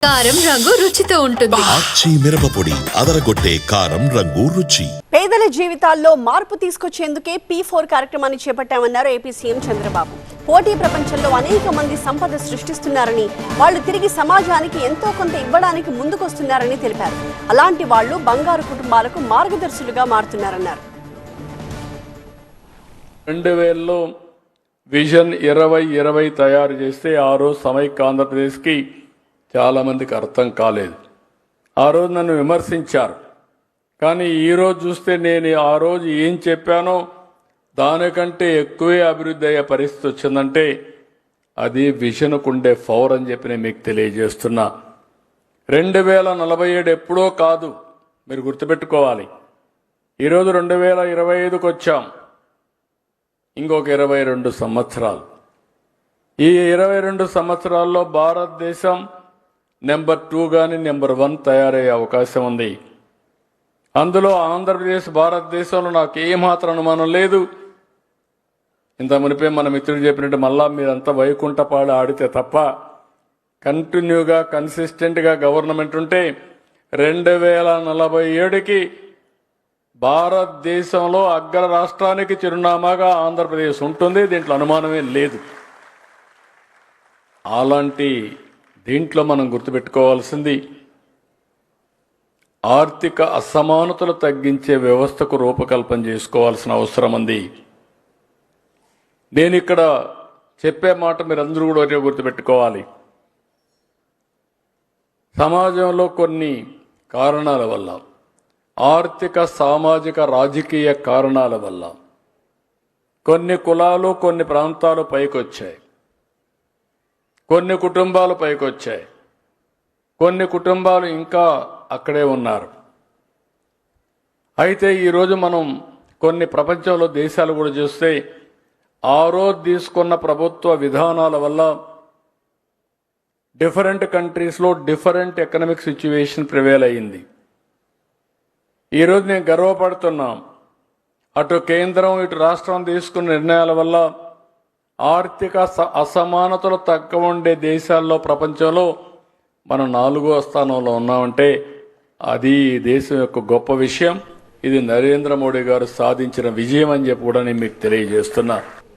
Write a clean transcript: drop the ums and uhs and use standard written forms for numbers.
కారం రంగు రుచితో ఉంటుంది. ఆచి మిరపపొడి అదరగొట్టే కారం రంగు రుచి. పేదల జీవితాల్లో మార్పు తీసుకొచ్చేందుకే P4 కార్యక్రమాన్ని చేపట్టామన్నారు ఏపీ సీఎం చంద్రబాబు. పోటీ ప్రపంచంలో అనేక మంది సంపద సృష్టిస్తున్నారని, వాళ్ళు తిరిగి సమాజానికి ఎంతో కొంత ఇవ్వడానికి ముందుకొస్తున్నారని తెలిపారు. అలాంటి వాళ్ళు బంగారు కుటుంబాలకు మార్గదర్శులుగా మారుతున్నారన్నారు. 2000లో విజన్ 2020 తయారు చేస్తే ఆ రోజు సమైక్య ఆంధ్రప్రదేశ్కి చాలా మందికి అర్థం కాలేదు. ఆ రోజు నన్ను విమర్శించారు. కానీ ఈరోజు చూస్తే నేను ఆ రోజు ఏం చెప్పానో దానికంటే ఎక్కువే అభివృద్ధి అయ్యే పరిస్థితి వచ్చిందంటే అది విజన్కుండే పవర్ అని చెప్పి నేను మీకు తెలియజేస్తున్నా. 2047 ఎప్పుడో కాదు, మీరు గుర్తుపెట్టుకోవాలి. ఈరోజు 2025కి వచ్చాం. ఇంకొక 22 సంవత్సరాలు. ఈ 22 సంవత్సరాల్లో భారతదేశం నెంబర్ 2 కానీ నెంబర్ 1 తయారయ్యే అవకాశం ఉంది. అందులో ఆంధ్రప్రదేశ్ భారతదేశంలో నాకు ఏమాత్రం అనుమానం లేదు. ఇంత మునిపే మన మిత్రుడు చెప్పినట్టు మళ్ళా మీరంతా వైకుంఠపాడు ఆడితే తప్ప కంటిన్యూగా కన్సిస్టెంట్గా గవర్నమెంట్ ఉంటే 2047కి భారతదేశంలో అగ్ర రాష్ట్రానికి చిరునామాగా ఆంధ్రప్రదేశ్ ఉంటుంది. దీంట్లో అనుమానమే లేదు. అలాంటి దీంట్లో మనం గుర్తుపెట్టుకోవాల్సింది ఆర్థిక అసమానతలు తగ్గించే వ్యవస్థకు రూపకల్పన చేసుకోవాల్సిన అవసరం ఉంది. నేను ఇక్కడ చెప్పే మాట మీరందరూ కూడా ఒకటే గుర్తుపెట్టుకోవాలి. సమాజంలో కొన్ని కారణాల వల్ల, ఆర్థిక సామాజిక రాజకీయ కారణాల వల్ల కొన్ని కులాలు కొన్ని ప్రాంతాలు పైకొచ్చాయి, కొన్ని కుటుంబాలు పైకొచ్చాయి, కొన్ని కుటుంబాలు ఇంకా అక్కడే ఉన్నారు. అయితే ఈరోజు మనం కొన్ని ప్రపంచంలో దేశాలు కూడా చూస్తే ఆ రోజు తీసుకున్న ప్రభుత్వ విధానాల వల్ల డిఫరెంట్ కంట్రీస్లో డిఫరెంట్ ఎకనామిక్ సిచ్యువేషన్ ప్రివేల్ అయ్యింది. ఈరోజు నేను గర్వపడుతున్నాం. అటు కేంద్రం ఇటు రాష్ట్రం తీసుకున్న నిర్ణయాల వల్ల ఆర్థిక అసమానతలు తక్కువ ఉండే దేశాల్లో ప్రపంచంలో మనం 4వ స్థానంలో ఉన్నామంటే అది దేశం యొక్క గొప్ప విషయం. ఇది నరేంద్ర మోడీ గారు సాధించిన విజయం అని చెప్పి కూడా నేను మీకు తెలియజేస్తున్నా.